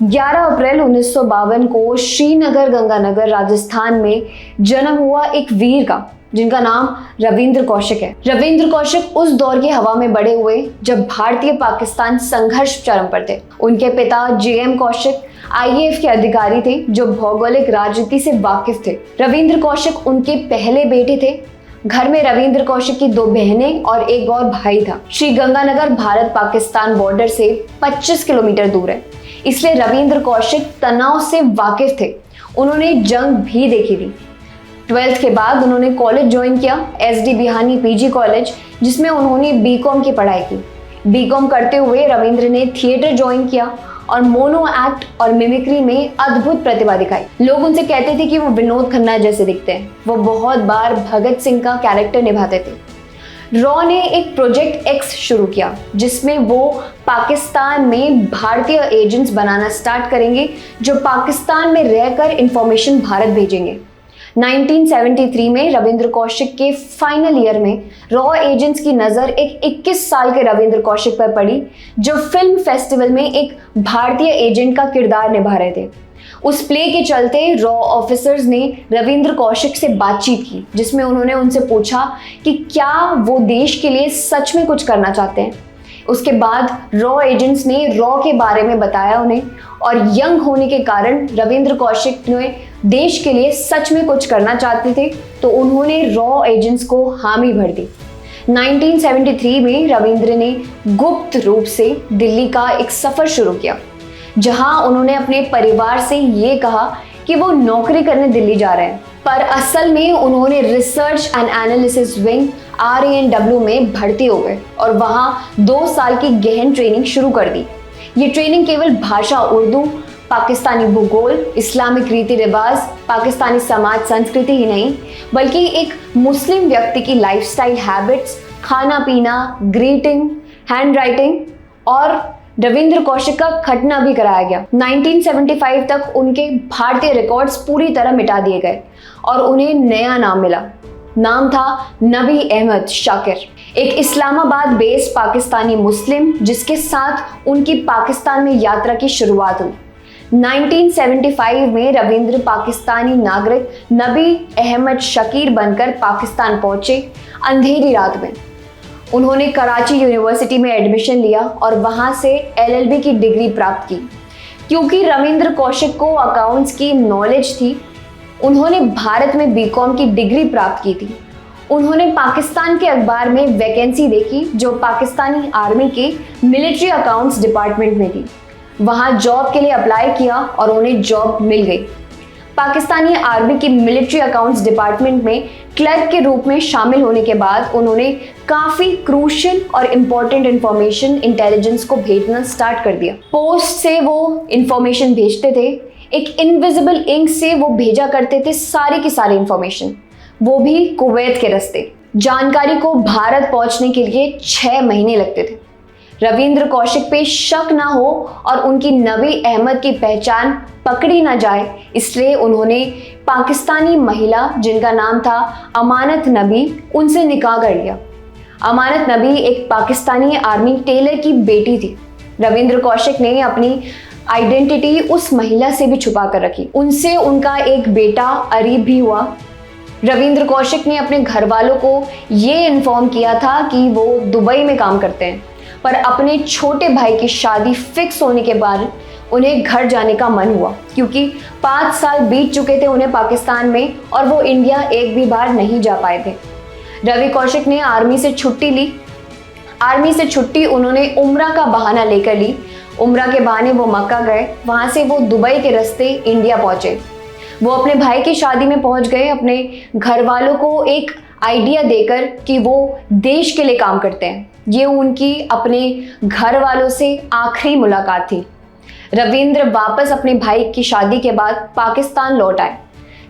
11 अप्रैल 1952 को श्रीनगर गंगानगर राजस्थान में जन्म हुआ एक वीर का, जिनका नाम रविंद्र कौशिक है। रविंद्र कौशिक उस दौर की हवा में बड़े हुए जब भारतीय पाकिस्तान संघर्ष चरम पर थे। उनके पिता जेएम कौशिक आईएएफ के अधिकारी थे जो भौगोलिक राजनीति से वाकिफ थे। रविंद्र कौशिक उनके पहले बेटे थे। घर में रविंद्र कौशिक की 2 बहनें और एक और भाई था। श्री गंगानगर भारत पाकिस्तान बॉर्डर से 25 किलोमीटर दूर है, इसलिए रविंद्र कौशिक तनाव से वाकिफ थे। उन्होंने जंग भी देखी थी। 12th के बाद उन्होंने कॉलेज ज्वाइन किया, एसडी बिहानी पीजी कॉलेज, जिसमें उन्होंने बीकॉम की पढ़ाई की। बीकॉम करते हुए रविंद्र ने थिएटर ज्वाइन किया और मोनो एक्ट और मिमिक्री में अद्भुत प्रतिभा दिखाई। लोग उनसे कहते थे कि वो विनोद खन्ना जैसे दिखते हैं। वो बहुत बार भगत सिंह का कैरेक्टर निभाते थे। रॉ ने एक प्रोजेक्ट एक्स शुरू किया जिसमें वो पाकिस्तान में भारतीय एजेंट्स बनाना स्टार्ट करेंगे जो पाकिस्तान में रहकर इंफॉर्मेशन भारत भेजेंगे। 1973 में रविंद्र कौशिक के फाइनल ईयर में रॉ एजेंट्स की नज़र एक 21 साल के रविंद्र कौशिक पर पड़ी जो फिल्म फेस्टिवल में एक भारतीय एजेंट का किरदार निभा रहे थे। उस प्ले के चलते रॉ ऑफिसर्स ने रविंद्र कौशिक से बातचीत की, जिसमें उन्होंने उनसे पूछा कि क्या वो देश के लिए सच में कुछ करना चाहते हैं। उसके बाद रॉ एजेंट्स ने रॉ के बारे में बताया उन्हें, और यंग होने के कारण रविंद्र कौशिक ने देश के लिए सच में कुछ करना चाहते थे, तो उन्होंने रॉ एजेंट्स को हामी भर दी। 1973 में रविंद्र ने गुप्त रूप से दिल्ली का एक सफर शुरू किया, जहां उन्होंने अपने परिवार से ये कहा कि वो नौकरी करने दिल्ली जा रहे हैं, पर असल में उन्होंने research and analysis wing RANW में भर्ती हो गए और वहां 2 साल की गहन ट्रेनिंग शुरू कर दी। ये ट्रेनिंग केवल भाषा उर्दू, पाकिस्तानी भूगोल, इस्लामिक रीति रिवाज, पाकिस्तानी समाज संस्कृति ही नहीं, बल्कि एक मुस्लिम व्यक्ति की लाइफस्टाइल हैबिट्स, खाना पीना, ग्रीटिंग, हैंड राइटिंग और रविंद्र कौशिक का खतना भी कराया गया। 1975 तक उनके भारतीय रिकॉर्ड्स पूरी तरह मिटा दिए गए और उन्हें नया नाम मिला। नाम था नबी अहमद शाकिर, एक इस्लामाबाद बेस्ड पाकिस्तानी मुस्लिम जिसके साथ उनकी पाकिस्तान में यात्रा की शुरुआत हुई। 1975 में रविंद्र पाकिस्तानी नागरिक नबी अहमद शकीर बनकर पाकिस्तान पहुंचे। अंधेरी रात में उन्होंने कराची यूनिवर्सिटी में एडमिशन लिया और वहां से LLB की डिग्री प्राप्त की। क्योंकि रविंद्र कौशिक को अकाउंट्स की नॉलेज थी, उन्होंने भारत में बीकॉम की डिग्री प्राप्त की थी। उन्होंने पाकिस्तान के अखबार में वैकेंसी देखी जो पाकिस्तानी आर्मी के मिलिट्री अकाउंट्स डिपार्टमेंट में थी। वहां जॉब के लिए अप्लाई किया और उन्हें जॉब मिल गई। पाकिस्तानी आर्मी के मिलिट्री अकाउंट्स डिपार्टमेंट में क्लर्क के रूप में शामिल होने के बाद उन्होंने काफ़ी क्रूशियल और इम्पोर्टेंट इंफॉर्मेशन इंटेलिजेंस को भेजना स्टार्ट कर दिया। पोस्ट से वो इंफॉर्मेशन भेजते थे, एक इनविजिबल इंक से वो भेजा करते थे सारी की सारी इंफॉर्मेशन, वो भी कुवैत के रास्ते। जानकारी को भारत पहुंचने के लिए 6 महीने लगते थे। रविंद्र कौशिक पे शक ना हो और उनकी नबी अहमद की पहचान पकड़ी ना जाए, इसलिए उन्होंने पाकिस्तानी महिला जिनका नाम था अमानत नबी, उनसे निकाह कर लिया। अमानत नबी एक पाकिस्तानी आर्मी टेलर की बेटी थी। रविंद्र कौशिक ने अपनी आइडेंटिटी उस महिला से भी छुपा कर रखी। उनसे उनका एक बेटा अरीब भी हुआ। रविंद्र कौशिक ने अपने घर वालों को ये इन्फॉर्म किया था कि वो दुबई में काम करते हैं, पर अपने छोटे भाई की शादी फिक्स होने के बाद उन्हें घर जाने का मन हुआ, क्योंकि 5 साल बीत चुके थे उन्हें पाकिस्तान में और वो इंडिया एक भी बार नहीं जा पाए थे। रवि कौशिक ने आर्मी से छुट्टी ली। आर्मी से छुट्टी उन्होंने उम्रा का बहाना लेकर ली। उम्रा के बहाने वो मक्का गए, वहाँ से वो दुबई के रास्ते इंडिया पहुँचे। वो अपने भाई की शादी में पहुँच गए, अपने घर वालों को एक आइडिया देकर कि वो देश के लिए काम करते हैं। ये उनकी अपने घर वालों से आखिरी मुलाकात थी। रविंद्र वापस अपने भाई की शादी के बाद पाकिस्तान लौट आए।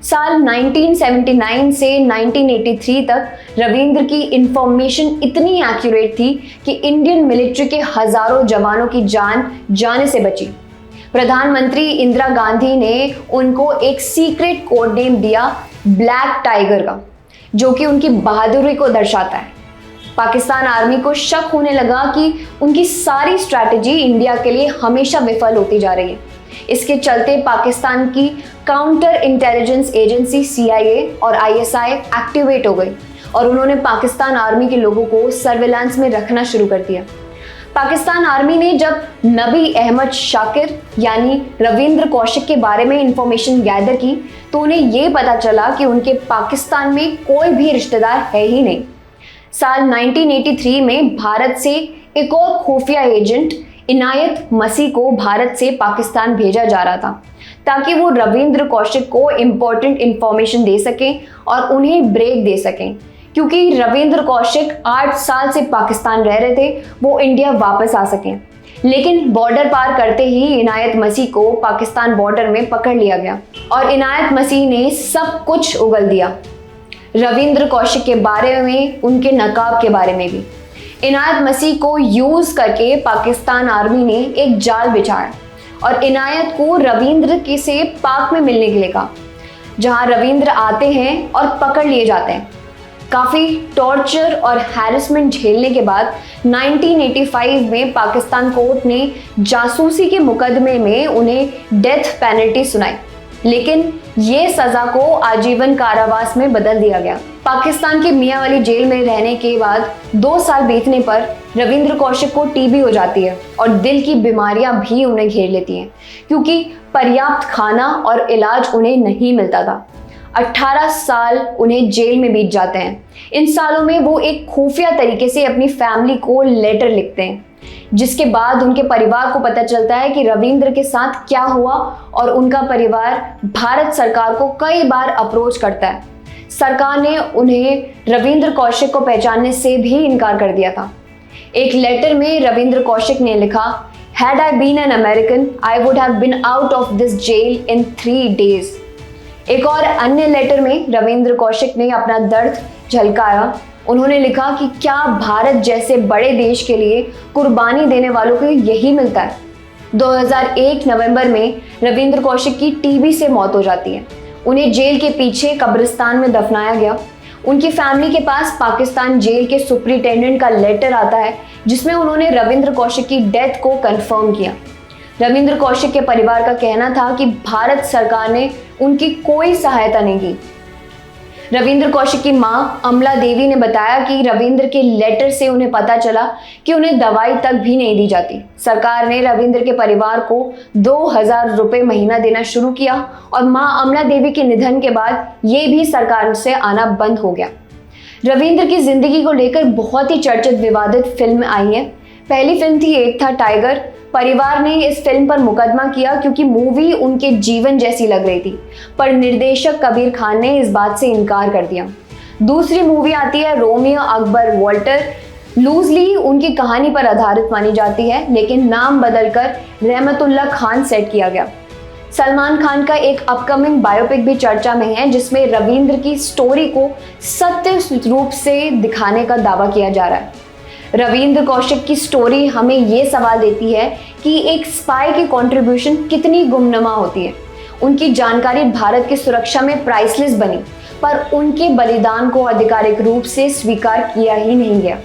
साल 1979 से 1983 तक रविंद्र की इंफॉर्मेशन इतनी एक्यूरेट थी कि इंडियन मिलिट्री के हजारों जवानों की जान जाने से बची। प्रधानमंत्री इंदिरा गांधी ने उनको एक सीक्रेट कोड नेम दिया ब्लैक टाइगर का, जो कि उनकी बहादुरी को दर्शाता है। पाकिस्तान आर्मी को शक होने लगा कि उनकी सारी स्ट्रैटेजी इंडिया के लिए हमेशा विफल होती जा रही है। इसके चलते पाकिस्तान की काउंटर इंटेलिजेंस एजेंसी CIA और ISI एक्टिवेट हो गई और उन्होंने पाकिस्तान आर्मी के लोगों को सर्विलांस में रखना शुरू कर दिया। पाकिस्तान आर्मी ने जब नबी अहमद शाकिर यानी रविंद्र कौशिक के बारे में इंफॉर्मेशन गैदर की तो उन्हें यह पता चला कि उनके पाकिस्तान में कोई भी रिश्तेदार है ही नहीं। साल 1983 में भारत से एक और खुफिया एजेंट इनायत मसीह को भारत से पाकिस्तान भेजा जा रहा था ताकि वो रविंद्र कौशिक को इम्पोर्टेंट इंफॉर्मेशन दे सकें और उन्हें ब्रेक दे सकें, क्योंकि रविंद्र कौशिक 8 साल से पाकिस्तान रह रहे थे, वो इंडिया वापस आ सकें। लेकिन बॉर्डर पार करते ही इनायत मसीह को पाकिस्तान बॉर्डर में पकड़ लिया गया और इनायत मसीह ने सब कुछ उगल दिया, रविंद्र कौशिक के बारे में, उनके नकाब के बारे में भी। इनायत मसीह को यूज करके पाकिस्तान आर्मी ने एक जाल बिछाया और इनायत को रविंद्र के से पाक में मिलने के लिए कहा, जहां रविंद्र आते हैं और पकड़ लिए जाते हैं। काफ़ी टॉर्चर और हैरेसमेंट झेलने के बाद 1985 में पाकिस्तान कोर्ट ने जासूसी के मुकदमे में उन्हें डेथ पेनल्टी सुनाई, लेकिन ये सज़ा को आजीवन कारावास में बदल दिया गया। पाकिस्तान के मियां वाली जेल में रहने के बाद 2 साल बीतने पर रविंद्र कौशिक को TB हो जाती है और दिल की बीमारियां भी उन्हें घेर लेती हैं, क्योंकि पर्याप्त खाना और इलाज उन्हें नहीं मिलता था। 18 साल उन्हें जेल में बीत जाते हैं। इन सालों में वो एक खुफिया तरीके से अपनी फैमिली को लेटर लिखते हैं, जिसके बाद उनके परिवार को पता चलता है कि रविंद्र के साथ क्या हुआ और उनका परिवार भारत सरकार को कई बार अप्रोच करता है। सरकार ने उन्हें रविंद्र कौशिक को पहचानने से भी इनकार कर दिया था। एक लेटर में रविंद्र कौशिक ने लिखा, "Had I been an American, I would have been out of this jail in 3 days." एक और अन्य लेटर में रविंद्र कौशिक ने अपना दर्द झलकाया। उन्होंने लिखा कि क्या भारत जैसे बड़े देश के लिए कुर्बानी देने वालों को यही मिलता है। 2001 नवंबर में रविंद्र कौशिक की TB से मौत हो जाती है। उन्हें जेल के पीछे कब्रिस्तान में दफनाया गया। उनकी फैमिली के पास पाकिस्तान जेल के सुपरिटेंडेंट का लेटर आता है, जिसमें उन्होंने रविंद्र कौशिक की डेथ को कंफर्म किया। रविंद्र कौशिक के परिवार का कहना था कि भारत सरकार ने उनकी कोई सहायता नहीं की। रविंद्र कौशिक की मां अमला देवी ने बताया कि रविंद्र के लेटर से उन्हें पता चला कि उन्हें दवाई तक भी नहीं दी जाती। सरकार ने रविंद्र के परिवार को 2000 रुपये महीना देना शुरू किया और मां अमला देवी के निधन के बाद ये भी सरकार से आना बंद हो गया। रविंद्र की जिंदगी को लेकर बहुत ही चर्चित विवादित फिल्म आई है। पहली फिल्म थी एक था टाइगर। परिवार ने इस फिल्म पर मुकदमा किया क्योंकि मूवी उनके जीवन जैसी लग रही थी, पर निर्देशक कबीर खान ने इस बात से इनकार कर दिया। दूसरी मूवी आती है रोमियो अकबर वॉल्टर। लूजली उनकी कहानी पर आधारित मानी जाती है, लेकिन नाम बदलकर रहमतुल्लाह खान सेट किया गया। सलमान खान का एक अपकमिंग बायोपिक भी चर्चा में है, जिसमें रविंद्र की स्टोरी को सत्य रूप से दिखाने का दावा किया जा रहा है। रविंद्र कौशिक की स्टोरी हमें ये सवाल देती है कि एक स्पाई की कंट्रीब्यूशन कितनी गुमनामा होती है। उनकी जानकारी भारत की सुरक्षा में प्राइसलेस बनी, पर उनके बलिदान को आधिकारिक रूप से स्वीकार किया ही नहीं गया।